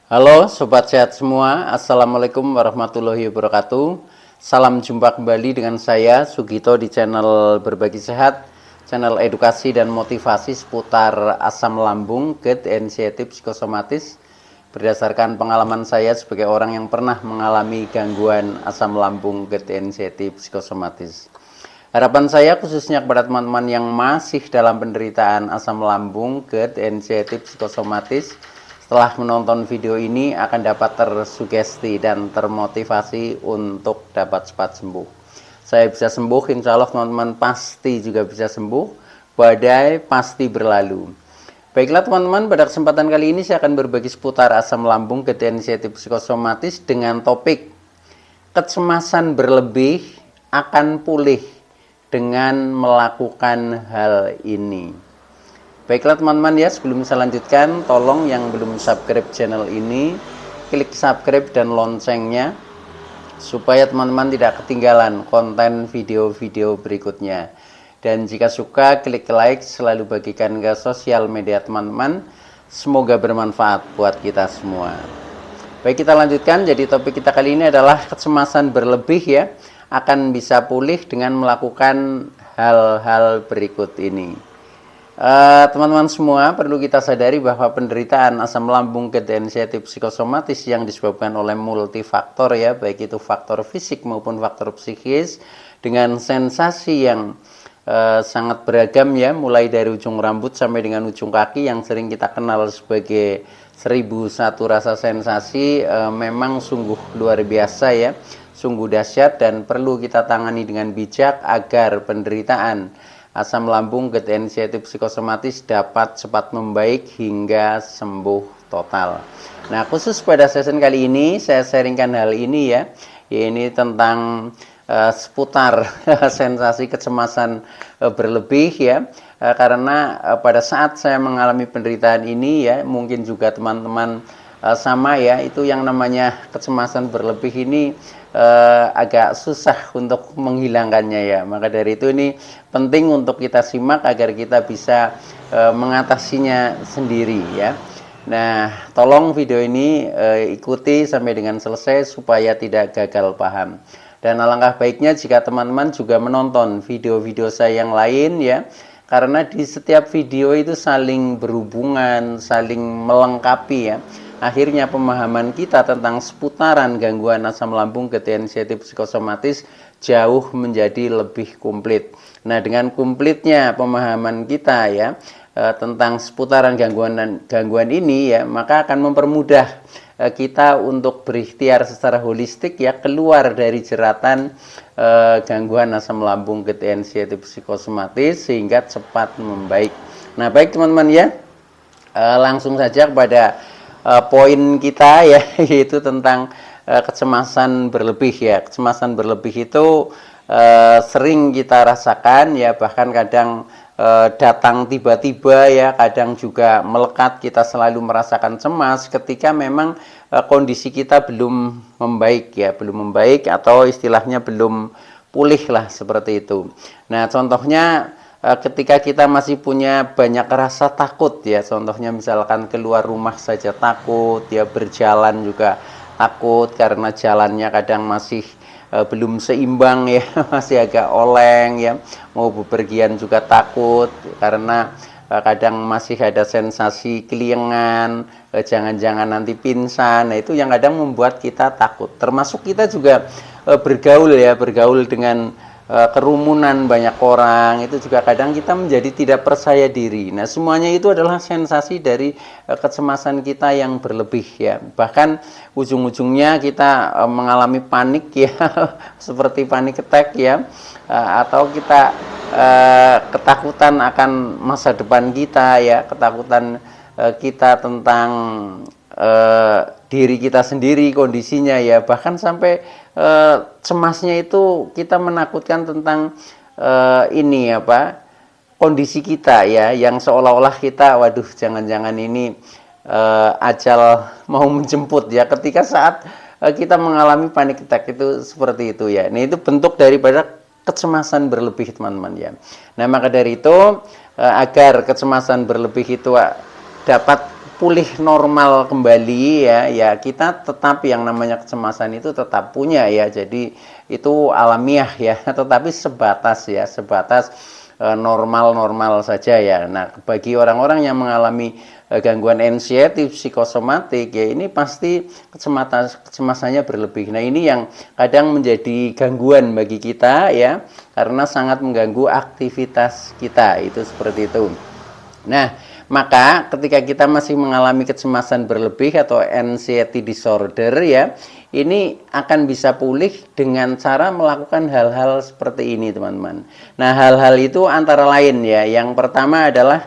Halo Sobat Sehat semua, Assalamualaikum warahmatullahi wabarakatuh. Salam jumpa kembali dengan saya Sugito di channel Berbagi Sehat, channel edukasi dan motivasi seputar asam lambung, GERD, anxiety, psikosomatis. Berdasarkan pengalaman saya sebagai orang yang pernah mengalami gangguan asam lambung, GERD, anxiety, psikosomatis. Harapan saya khususnya kepada teman-teman yang masih dalam penderitaan asam lambung, GERD, anxiety, psikosomatis, setelah menonton video ini akan dapat tersugesti dan termotivasi untuk dapat cepat sembuh. Saya bisa sembuh, insya Allah teman-teman pasti juga bisa sembuh. Badai pasti berlalu. Baiklah teman-teman, pada kesempatan kali ini saya akan berbagi seputar asam lambung, GERD, anxiety, psikosomatis dengan topik kecemasan berlebih akan pulih dengan melakukan hal ini. Baiklah teman-teman ya, sebelum saya lanjutkan, tolong yang belum subscribe channel ini, klik subscribe dan loncengnya, supaya teman-teman tidak ketinggalan konten video-video berikutnya. Dan jika suka, klik like, selalu bagikan ke sosial media teman-teman. Semoga bermanfaat buat kita semua. Baik, kita lanjutkan. Jadi topik kita kali ini adalah kecemasan berlebih ya, akan bisa pulih dengan melakukan hal-hal berikut ini. Teman-teman semua, perlu kita sadari bahwa penderitaan asam lambung, GERD, anxiety, psikosomatis yang disebabkan oleh multifaktor ya, baik itu faktor fisik maupun faktor psikis, dengan sensasi yang sangat beragam ya, mulai dari ujung rambut sampai dengan ujung kaki yang sering kita kenal sebagai 1001 rasa sensasi, memang sungguh luar biasa ya, sungguh dahsyat dan perlu kita tangani dengan bijak agar penderitaan asam lambung, GERD, anxiety, psikosomatis dapat cepat membaik hingga sembuh total. Nah, khusus pada session kali ini saya sharingkan hal ini ya, ini tentang seputar sensasi kecemasan berlebih ya, karena pada saat saya mengalami penderitaan ini ya, mungkin juga teman-teman sama ya, itu yang namanya kecemasan berlebih ini agak susah untuk menghilangkannya ya. Maka dari itu ini penting untuk kita simak agar kita bisa mengatasinya sendiri ya. Nah, tolong video ini ikuti sampai dengan selesai supaya tidak gagal paham. Dan alangkah baiknya jika teman-teman juga menonton video-video saya yang lain ya, karena di setiap video itu saling berhubungan, saling melengkapi ya. Akhirnya pemahaman kita tentang seputaran gangguan asam lambung, GERD, anxiety, psikosomatis jauh menjadi lebih komplit. Nah, dengan komplitnya pemahaman kita ya tentang seputaran gangguan ini ya, maka akan mempermudah kita untuk berikhtiar secara holistik ya, keluar dari jeratan gangguan asam lambung, GERD, anxiety, psikosomatis sehingga cepat membaik. Nah, baik teman-teman ya, langsung saja kepada poin kita ya, yaitu tentang kecemasan berlebih ya. Kecemasan berlebih itu sering kita rasakan ya, bahkan kadang datang tiba-tiba ya, kadang juga melekat, kita selalu merasakan cemas ketika memang kondisi kita belum membaik ya, belum membaik atau istilahnya belum pulih lah seperti itu. Nah, contohnya ketika kita masih punya banyak rasa takut ya, contohnya misalkan keluar rumah saja takut ya, berjalan juga takut karena jalannya kadang masih belum seimbang ya, masih agak oleng ya, mau bepergian juga takut karena kadang masih ada sensasi keliengan, jangan-jangan nanti pingsan. Nah, itu yang kadang membuat kita takut. Termasuk kita juga bergaul ya, bergaul dengan kerumunan banyak orang, itu juga kadang kita menjadi tidak percaya diri. Nah, semuanya itu adalah sensasi dari kecemasan kita yang berlebih ya. Bahkan ujung-ujungnya kita mengalami panik ya, seperti panik attack ya, atau kita ketakutan akan masa depan kita ya, ketakutan kita tentang diri kita sendiri, kondisinya ya, bahkan sampai cemasnya itu kita menakutkan tentang ini apa, kondisi kita ya, yang seolah-olah kita waduh jangan-jangan ini ajal mau menjemput ya, ketika saat kita mengalami panic attack itu seperti itu ya. Nah, itu bentuk daripada kecemasan berlebih teman-teman ya. Nah, maka dari itu agar kecemasan berlebih itu dapat pulih normal kembali ya kita tetap yang namanya kecemasan itu tetap punya ya, jadi itu alamiah ya, tetapi sebatas normal-normal saja ya. Nah, bagi orang-orang yang mengalami gangguan anxiety psikosomatik ya, ini pasti kecemasannya berlebih. Nah, ini yang kadang menjadi gangguan bagi kita ya, karena sangat mengganggu aktivitas kita, itu seperti itu. Nah, maka ketika kita masih mengalami kecemasan berlebih atau anxiety disorder ya, ini akan bisa pulih dengan cara melakukan hal-hal seperti ini, teman-teman. Nah, hal-hal itu antara lain ya, yang pertama adalah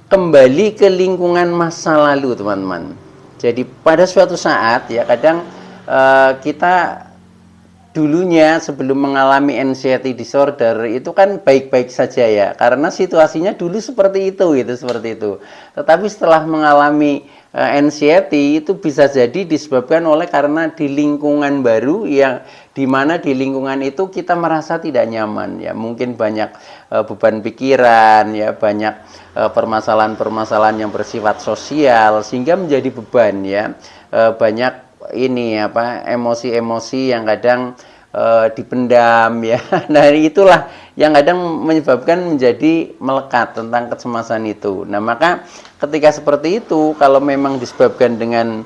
kembali ke lingkungan masa lalu, teman-teman. Jadi pada suatu saat ya, kadang kita dulunya sebelum mengalami anxiety disorder itu kan baik-baik saja ya, karena situasinya dulu seperti itu seperti itu. Tetapi setelah mengalami anxiety itu bisa jadi disebabkan oleh karena di lingkungan baru yang dimana di lingkungan itu kita merasa tidak nyaman ya, mungkin banyak beban pikiran ya, banyak permasalahan-permasalahan yang bersifat sosial sehingga menjadi beban ya, banyak ini emosi-emosi yang kadang dipendam ya. Nah, itulah yang kadang menyebabkan menjadi melekat tentang kecemasan itu. Nah, maka ketika seperti itu, kalau memang disebabkan dengan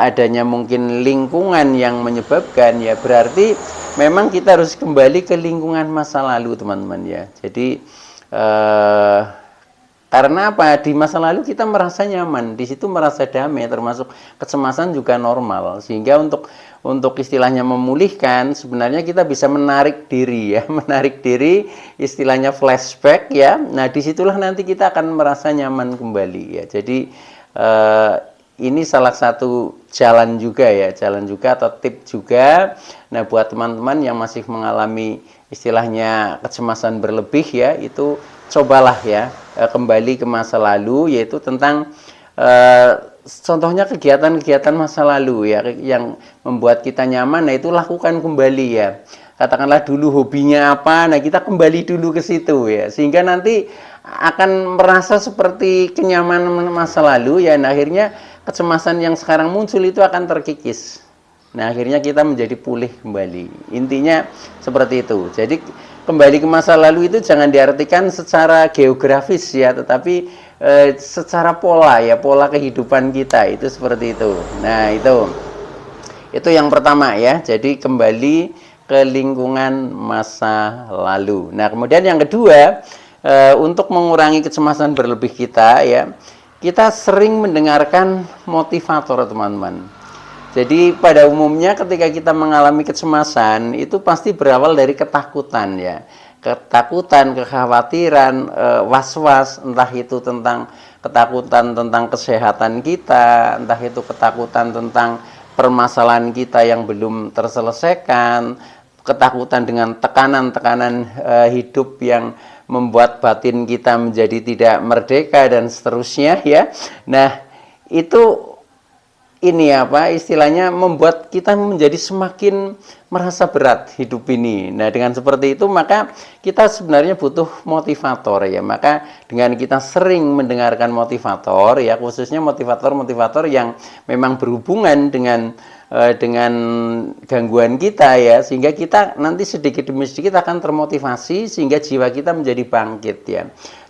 adanya mungkin lingkungan yang menyebabkan ya, berarti memang kita harus kembali ke lingkungan masa lalu, teman-teman ya. Jadi karena apa? Di masa lalu kita merasa nyaman, di situ merasa damai, termasuk kecemasan juga normal. Sehingga untuk istilahnya memulihkan, sebenarnya kita bisa menarik diri ya, menarik diri, istilahnya flashback ya. Nah, disitulah nanti kita akan merasa nyaman kembali ya. Jadi ini salah satu jalan juga atau tip juga. Nah, buat teman-teman yang masih mengalami istilahnya kecemasan berlebih ya, itu cobalah ya kembali ke masa lalu, yaitu tentang contohnya kegiatan-kegiatan masa lalu ya yang membuat kita nyaman. Nah, itu lakukan kembali ya. Katakanlah dulu hobinya apa, nah kita kembali dulu ke situ ya, sehingga nanti akan merasa seperti kenyamanan masa lalu ya. Nah, akhirnya kecemasan yang sekarang muncul itu akan terkikis. Nah, akhirnya kita menjadi pulih kembali. Intinya seperti itu. Jadi kembali ke masa lalu itu jangan diartikan secara geografis ya, tetapi secara pola ya, pola kehidupan kita itu seperti itu. Nah, itu yang pertama ya. Jadi kembali ke lingkungan masa lalu. Nah, kemudian yang kedua, untuk mengurangi kecemasan berlebih kita ya, kita sering mendengarkan motivator, teman-teman. Jadi pada umumnya ketika kita mengalami kecemasan itu pasti berawal dari ketakutan ya. Ketakutan, kekhawatiran, was-was, entah itu tentang ketakutan tentang kesehatan kita, entah itu ketakutan tentang permasalahan kita yang belum terselesaikan, ketakutan dengan tekanan-tekanan hidup yang membuat batin kita menjadi tidak merdeka dan seterusnya ya. Nah, itu ini istilahnya membuat kita menjadi semakin merasa berat hidup ini. Nah, dengan seperti itu maka kita sebenarnya butuh motivator ya. Maka dengan kita sering mendengarkan motivator ya, khususnya motivator-motivator yang memang berhubungan dengan gangguan kita ya, sehingga kita nanti sedikit demi sedikit akan termotivasi sehingga jiwa kita menjadi bangkit ya.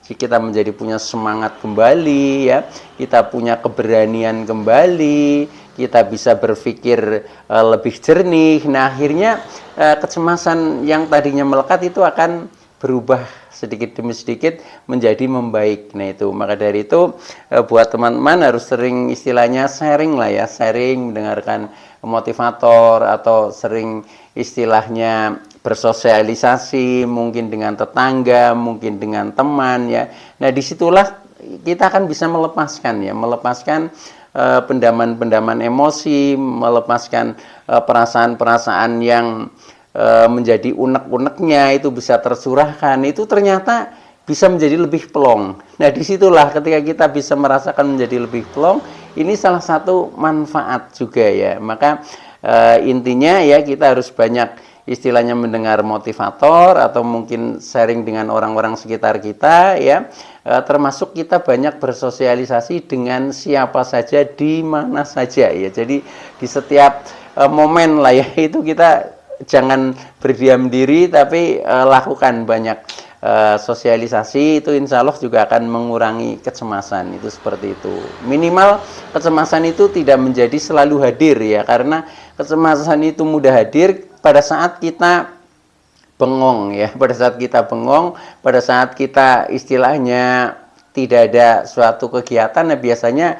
Kita menjadi punya semangat kembali ya, kita punya keberanian kembali, kita bisa berpikir lebih jernih. Nah, akhirnya kecemasan yang tadinya melekat itu akan berubah sedikit demi sedikit menjadi membaik. Nah, itu maka dari itu buat teman-teman harus sering istilahnya sharing lah ya, sharing, mendengarkan motivator, atau sering istilahnya bersosialisasi, mungkin dengan tetangga, mungkin dengan teman ya. Nah, disitulah kita akan bisa melepaskan pendaman-pendaman emosi, melepaskan perasaan-perasaan yang menjadi unek-uneknya itu bisa tercurahkan, itu ternyata bisa menjadi lebih plong. Nah, disitulah ketika kita bisa merasakan menjadi lebih plong, ini salah satu manfaat juga ya. Maka intinya ya, kita harus banyak istilahnya mendengar motivator atau mungkin sharing dengan orang-orang sekitar kita ya. termasuk kita banyak bersosialisasi dengan siapa saja di mana saja ya. Jadi di setiap momen lah ya, itu kita jangan berdiam diri, tapi lakukan banyak sosialisasi. Itu insya Allah juga akan mengurangi kecemasan. Itu seperti itu. Minimal kecemasan itu tidak menjadi selalu hadir ya, karena kecemasan itu mudah hadir pada saat kita bengong ya, pada saat kita bengong, pada saat kita istilahnya tidak ada suatu kegiatan. Nah biasanya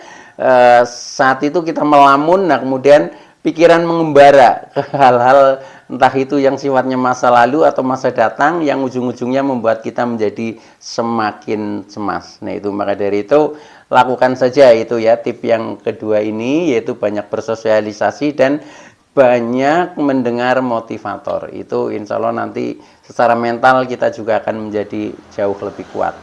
saat itu kita melamun, nah kemudian pikiran mengembara ke hal-hal entah itu yang sifatnya masa lalu atau masa datang, yang ujung-ujungnya membuat kita menjadi semakin cemas. Nah itu, maka dari itu lakukan saja itu ya, tip yang kedua ini, yaitu banyak bersosialisasi dan banyak mendengar motivator. Itu insya Allah nanti secara mental kita juga akan menjadi jauh lebih kuat.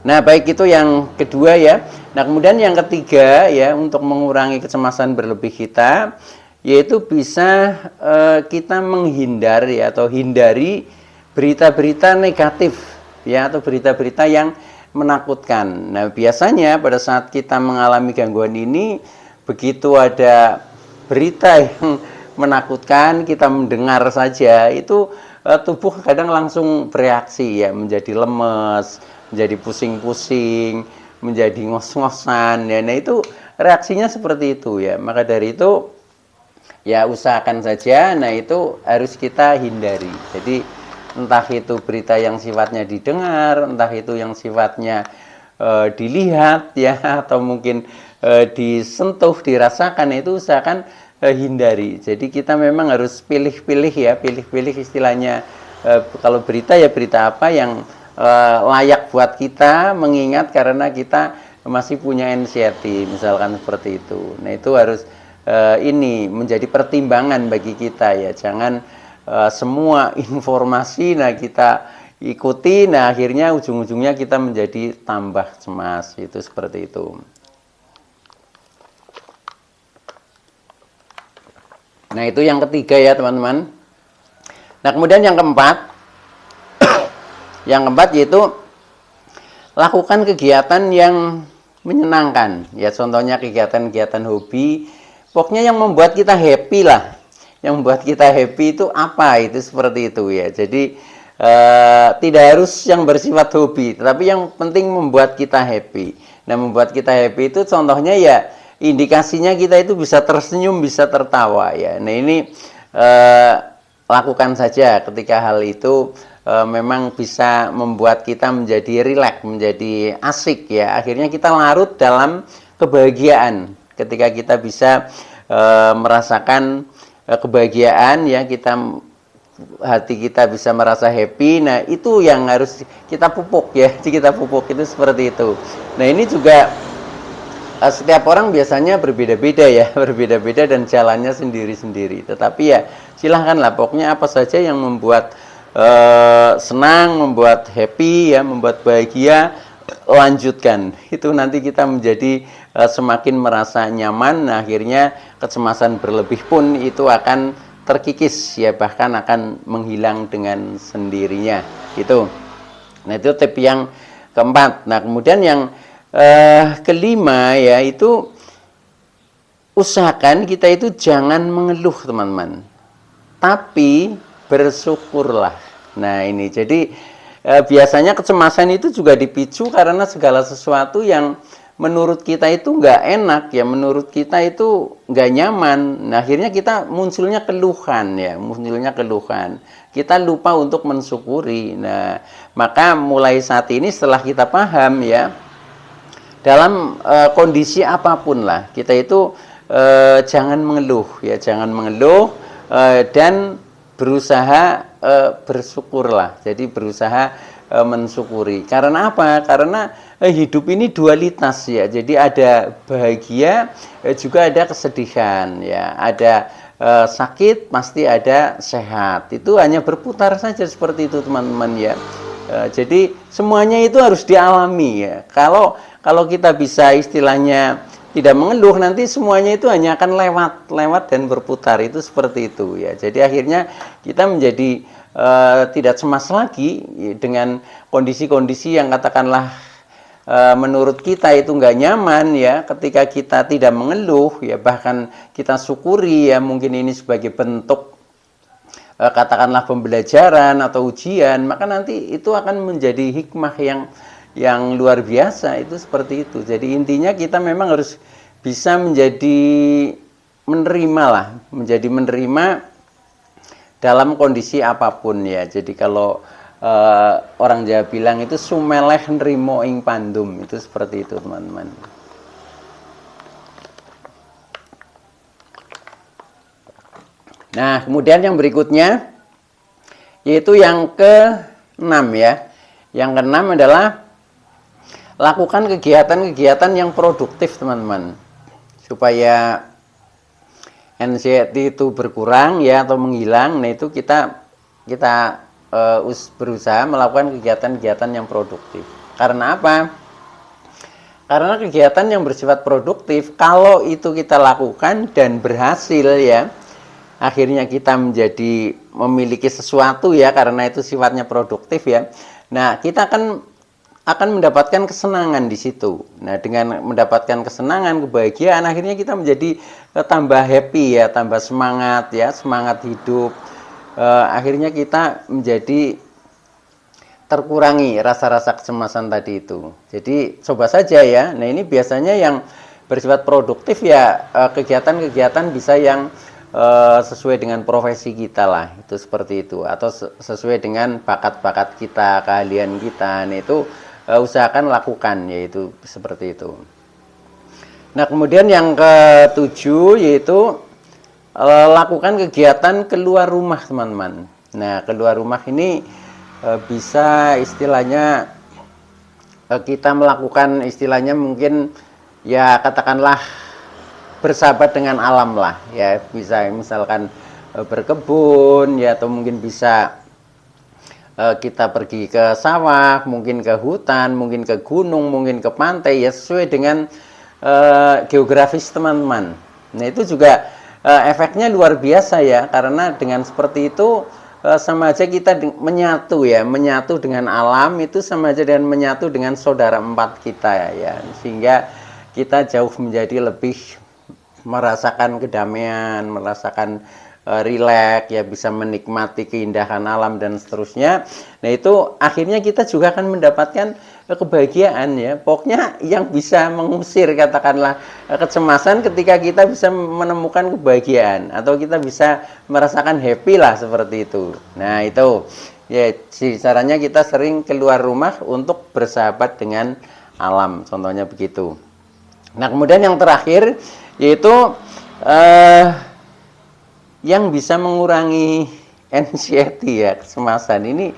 Nah baik, itu yang kedua ya. Nah kemudian yang ketiga ya, untuk mengurangi kecemasan berlebih kita, yaitu bisa kita menghindari atau hindari berita-berita negatif ya, atau berita-berita yang menakutkan. Nah biasanya pada saat kita mengalami gangguan ini, begitu ada berita yang menakutkan, kita mendengar saja itu tubuh kadang langsung bereaksi ya, menjadi lemes, menjadi pusing-pusing, menjadi ngos-ngosan ya. Nah itu reaksinya seperti itu ya. Maka dari itu ya usahakan saja, nah itu harus kita hindari. Jadi entah itu berita yang sifatnya didengar, entah itu yang sifatnya dilihat ya, atau mungkin disentuh, dirasakan, itu usahakan hindari. Jadi kita memang harus pilih-pilih ya, pilih-pilih istilahnya. Kalau berita ya berita apa yang layak buat kita mengingat karena kita masih punya anxiety, misalkan seperti itu. Nah itu harus ini menjadi pertimbangan bagi kita ya, jangan semua informasi nah kita ikuti, nah akhirnya ujung-ujungnya kita menjadi tambah cemas. Itu seperti itu. Nah itu yang ketiga ya teman-teman. Nah kemudian yang keempat yang keempat yaitu lakukan kegiatan yang menyenangkan ya, contohnya kegiatan-kegiatan hobi. Pokoknya yang membuat kita happy lah. Yang membuat kita happy itu apa? Itu seperti itu ya. Jadi tidak harus yang bersifat hobi, tetapi yang penting membuat kita happy. Nah membuat kita happy itu contohnya ya, indikasinya kita itu bisa tersenyum, bisa tertawa ya. Nah ini lakukan saja ketika hal itu memang bisa membuat kita menjadi rileks, menjadi asik ya. Akhirnya kita larut dalam kebahagiaan. Ketika kita bisa merasakan kebahagiaan ya, hati kita bisa merasa happy. Nah itu yang harus kita pupuk ya, kita pupuk itu seperti itu. Nah ini juga setiap orang biasanya berbeda-beda ya, berbeda-beda dan jalannya sendiri-sendiri. Tetapi ya silahkanlah, pokoknya apa saja yang membuat senang, membuat happy ya, membuat bahagia, lanjutkan. Itu nanti kita menjadi semakin merasa nyaman. Nah, akhirnya kecemasan berlebih pun itu akan terkikis ya, bahkan akan menghilang dengan sendirinya gitu. Nah itu tip yang keempat. Nah kemudian yang kelima ya, itu usahakan kita itu jangan mengeluh teman-teman, tapi bersyukurlah. Nah ini jadi biasanya kecemasan itu juga dipicu karena segala sesuatu yang menurut kita itu nggak enak ya, menurut kita itu nggak nyaman. Nah akhirnya kita munculnya keluhan ya, munculnya keluhan. Kita lupa untuk mensyukuri. Nah maka mulai saat ini setelah kita paham ya, dalam kondisi apapun lah kita itu jangan mengeluh ya, jangan mengeluh dan berusaha bersyukurlah. Jadi berusaha mensyukuri. Karena apa? Karena hidup ini dualitas ya. Jadi ada bahagia, juga ada kesedihan ya. Ada sakit, pasti ada sehat. Itu hanya berputar saja seperti itu teman-teman ya. Jadi semuanya itu harus dialami ya. Kalau kita bisa istilahnya tidak mengeluh, nanti semuanya itu hanya akan lewat dan berputar, itu seperti itu ya. Jadi akhirnya kita menjadi tidak cemas lagi dengan kondisi-kondisi yang katakanlah menurut kita itu nggak nyaman ya. Ketika kita tidak mengeluh ya, bahkan kita syukuri ya, mungkin ini sebagai bentuk katakanlah pembelajaran atau ujian, maka nanti itu akan menjadi hikmah yang luar biasa, itu seperti itu. Jadi intinya kita memang harus bisa menjadi menerima dalam kondisi apapun ya. Jadi kalau orang Jawa bilang itu sumeleh nrimo ing pandum, itu seperti itu teman-teman. Nah, kemudian yang berikutnya yaitu yang ke-6 ya. Yang ke-6 adalah lakukan kegiatan-kegiatan yang produktif, teman-teman. Supaya anxiety itu berkurang ya atau menghilang. Nah, itu kita berusaha melakukan kegiatan-kegiatan yang produktif. Karena apa? Karena kegiatan yang bersifat produktif, kalau itu kita lakukan dan berhasil ya, akhirnya kita menjadi memiliki sesuatu ya, karena itu sifatnya produktif ya. Nah, kita akan mendapatkan kesenangan di situ. Nah, dengan mendapatkan kesenangan, kebahagiaan, akhirnya kita menjadi tambah happy ya, tambah semangat ya, semangat hidup. Akhirnya kita menjadi terkurangi rasa-rasa kecemasan tadi itu. Jadi coba saja ya. Nah, ini biasanya yang bersifat produktif ya, kegiatan-kegiatan bisa yang sesuai dengan profesi kita lah, itu seperti itu, atau sesuai dengan bakat-bakat kita, keahlian kita. Nah, itu usahakan lakukan, yaitu seperti itu. Nah, kemudian yang ke-7 yaitu lakukan kegiatan keluar rumah, teman-teman. Nah, keluar rumah ini bisa istilahnya kita melakukan istilahnya mungkin ya katakanlah bersahabat dengan alam lah ya, bisa misalkan berkebun ya, atau mungkin bisa kita pergi ke sawah, mungkin ke hutan, mungkin ke gunung, mungkin ke pantai ya, sesuai dengan geografis teman-teman. Nah, itu juga efeknya luar biasa ya, karena dengan seperti itu sama aja kita menyatu dengan alam, itu sama aja dengan menyatu dengan saudara empat kita ya, sehingga kita jauh menjadi lebih merasakan kedamaian, merasakan rileks ya, bisa menikmati keindahan alam dan seterusnya. Nah, itu akhirnya kita juga akan mendapatkan kebahagiaan ya. Pokoknya yang bisa mengusir katakanlah kecemasan ketika kita bisa menemukan kebahagiaan atau kita bisa merasakan happy lah, seperti itu. Nah, itu ya, caranya kita sering keluar rumah untuk bersahabat dengan alam, contohnya begitu. Nah, kemudian yang terakhir yaitu yang bisa mengurangi anxiety ya, kecemasan ini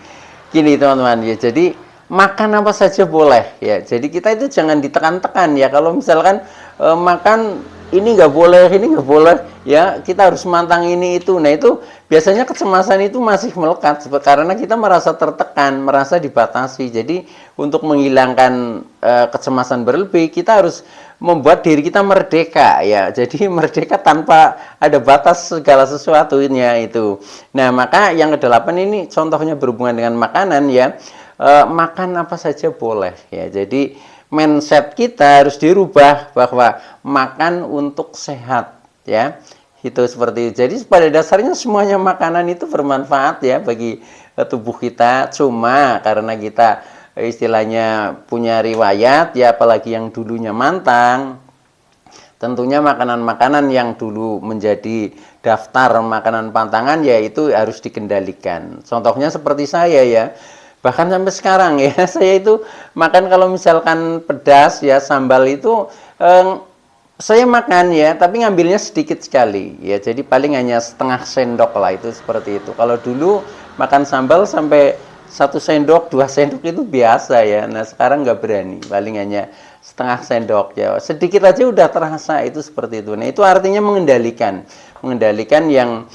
gini teman-teman ya. Jadi makan apa saja boleh ya. Jadi kita itu jangan ditekan-tekan ya. Kalau misalkan makan ini nggak boleh, ini nggak boleh ya, kita harus mantang ini itu. Nah, itu biasanya kecemasan itu masih melekat karena kita merasa tertekan, merasa dibatasi. Jadi untuk menghilangkan kecemasan berlebih, kita harus membuat diri kita merdeka ya. Jadi merdeka tanpa ada batas segala sesuatunya itu. Nah, maka yang ke-8 ini contohnya berhubungan dengan makanan ya. Makan apa saja boleh ya. Jadi mindset kita harus dirubah bahwa makan untuk sehat ya. Itu seperti itu. Jadi pada dasarnya semuanya makanan itu bermanfaat ya bagi tubuh kita. Cuma karena kita istilahnya punya riwayat ya, apalagi yang dulunya mantang, tentunya makanan-makanan yang dulu menjadi daftar makanan pantangan ya, itu harus dikendalikan. Contohnya seperti saya ya, bahkan sampai sekarang ya, saya itu makan kalau misalkan pedas ya, sambal itu saya makan ya, tapi ngambilnya sedikit sekali ya, jadi paling hanya setengah sendok lah, itu seperti itu. Kalau dulu makan sambal sampai 1 sendok, 2 sendok itu biasa ya. Nah, sekarang nggak berani, paling hanya setengah sendok ya. Sedikit aja udah terasa itu seperti itu. Nah, itu artinya mengendalikan yang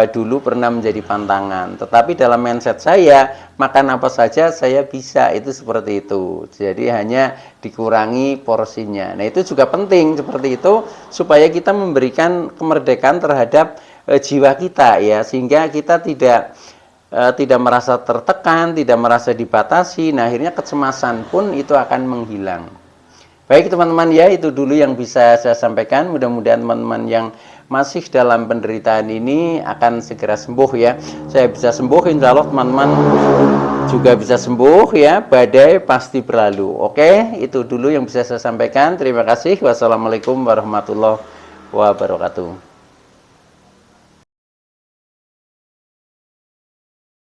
dulu pernah menjadi pantangan. Tetapi dalam mindset saya, makan apa saja saya bisa, itu seperti itu. Jadi hanya dikurangi porsinya. Nah, itu juga penting seperti itu supaya kita memberikan kemerdekaan terhadap jiwa kita ya, sehingga kita tidak merasa tertekan, tidak merasa dibatasi. Nah, akhirnya kecemasan pun itu akan menghilang. Baik teman-teman ya, itu dulu yang bisa saya sampaikan. Mudah-mudahan teman-teman yang masih dalam penderitaan ini akan segera sembuh ya. Saya bisa sembuh, insya Allah teman-teman juga bisa sembuh ya. Badai pasti berlalu. Oke, itu dulu yang bisa saya sampaikan. Terima kasih. Wassalamualaikum warahmatullahi wabarakatuh.